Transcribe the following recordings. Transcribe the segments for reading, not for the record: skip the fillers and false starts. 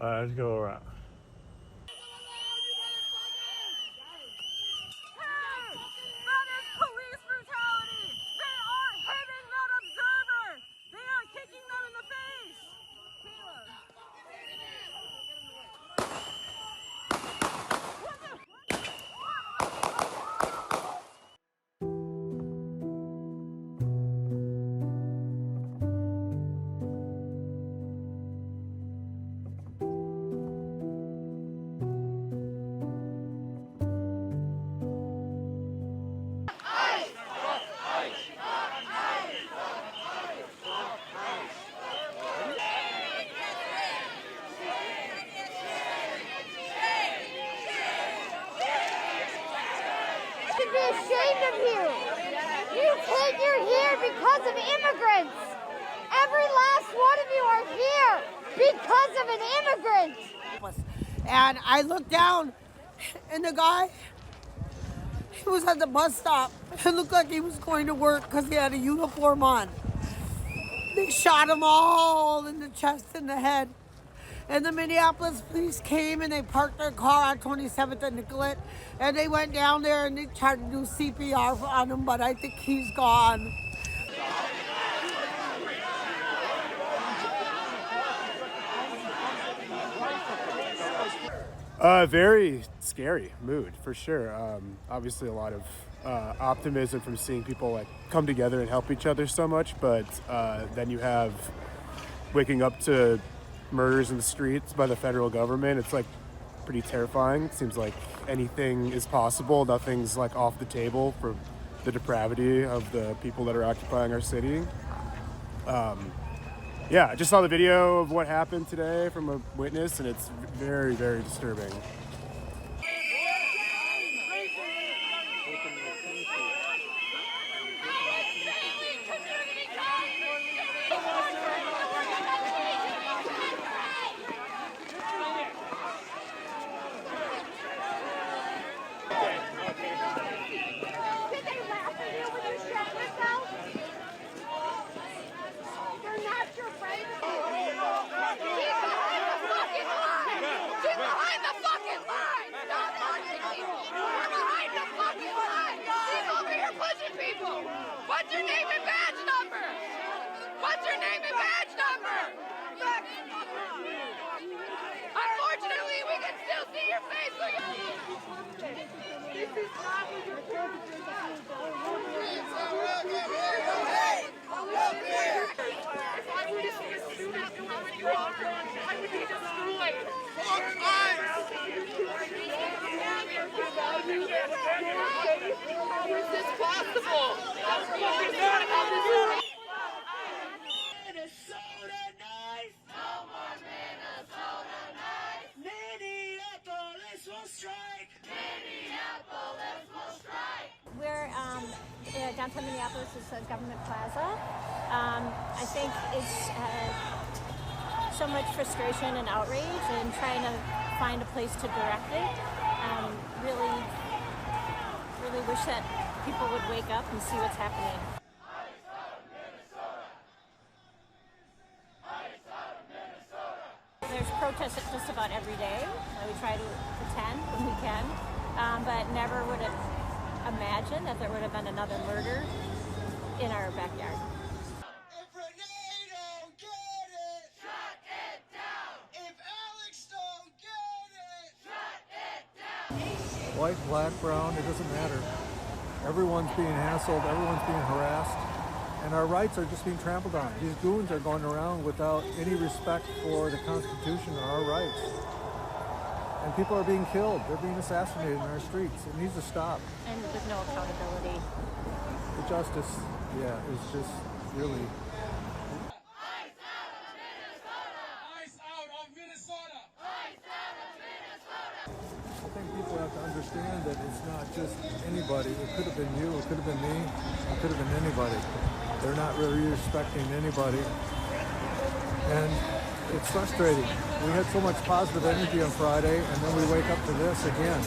Let's go around. You should be ashamed of you. You think you're here because of immigrants. Every last one of you are here because of an immigrant. And I looked down, and the guy, he was at the bus stop. It looked like he was going to work because he had a uniform on. They shot him all in the chest and the head. And the Minneapolis police came and they parked their car on 27th and Nicollet. And they went down there and they tried to do CPR on him, but I think he's gone. Very scary mood, for sure. Obviously a lot of optimism from seeing people like come together and help each other so much, but then you have waking up to murders in the streets by the federal government. It's like pretty terrifying. It seems like anything is possible. Nothing's like off the table for the depravity of the people that are occupying our city. Yeah, I just saw the video of what happened today from a witness, and it's very, very disturbing. What's your name and badge number? What's your name and badge number? Unfortunately, we can still see your face. This is not what you're supposed If I were to see a student after how many wrongs, I would be destroyed. How is this possible? Minnesota nice! No more Minnesota nice! Minneapolis will strike! Minneapolis will strike! We're downtown Minneapolis is Government Plaza. I think it's so much frustration and outrage and trying to find a place to direct it. Really wish that people would wake up and see what's happening. There's protests just about every day. We try to attend when we can, but never would have imagined that there would have been another murder in our backyard. If Renee don't get it, shut it down. If Alex don't get it, shut it down. White, black, brown, it doesn't matter. Everyone's being hassled, everyone's being harassed, and our rights are just being trampled on. These goons are going around without any respect for the Constitution or our rights. And people are being killed, they're being assassinated in our streets. It needs to stop. And with no accountability. The justice, yeah, is just really... Ice out of Minnesota! Ice out of Minnesota! Ice out of Minnesota! I think people have to understand that it's not just anybody. It could have been you, it could have been me, it could have been anybody. They're not really respecting anybody. And it's frustrating. We had so much positive energy on Friday, and then we wake up to this again.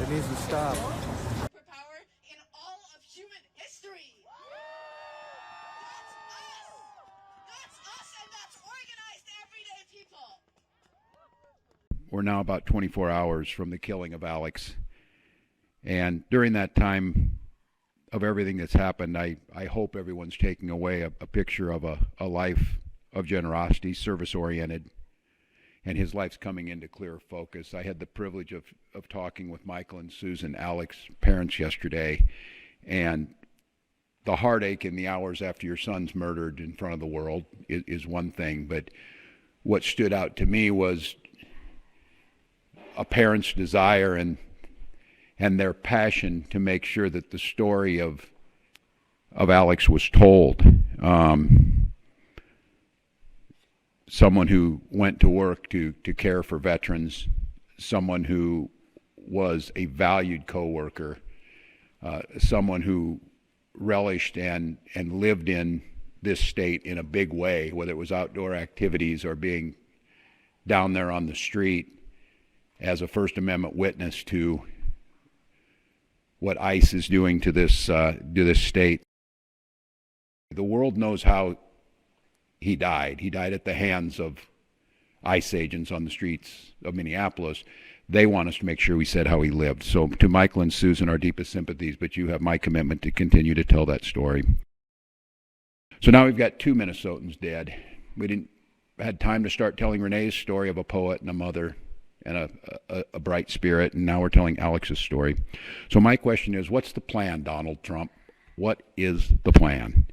It needs to stop. Power in all of human history! That's us! That's us, and that's organized everyday people! we're now about 24 hours from the killing of Alex. And during that time of everything that's happened, I hope everyone's taking away a picture of a life of generosity, service-oriented, and his life's coming into clear focus. I had the privilege of talking with Michael and Susan, Alex's parents, yesterday, and the heartache in the hours after your son's murdered in front of the world is one thing, but what stood out to me was a parent's desire and their passion to make sure that the story of Alex was told. Someone who went to work to care for veterans, someone who was a valued coworker, someone who relished and lived in this state in a big way, whether it was outdoor activities or being down there on the street as a First Amendment witness to what ICE is doing to this state. The world knows how he died. He died at the hands of ICE agents on the streets of Minneapolis. They want us to make sure we said how he lived. So to Michael and Susan, our deepest sympathies, but you have my commitment to continue to tell that story. So now we've got 2 Minnesotans dead. We didn't had time to start telling Renee's story of a poet and a mother and a bright spirit, and now we're telling Alex's story. So my question is, what's the plan, Donald Trump? What is the plan?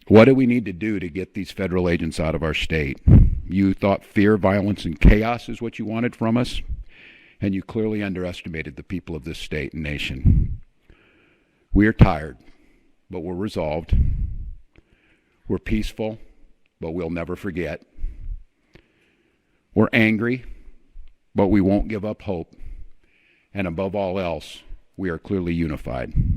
What do we need to do to get these federal agents out of our state? You thought fear, violence, and chaos is what you wanted from us, and you clearly underestimated the people of this state and nation. We are tired, but we're resolved. We're peaceful, but we'll never forget. We're angry, but we won't give up hope. And above all else, we are clearly unified.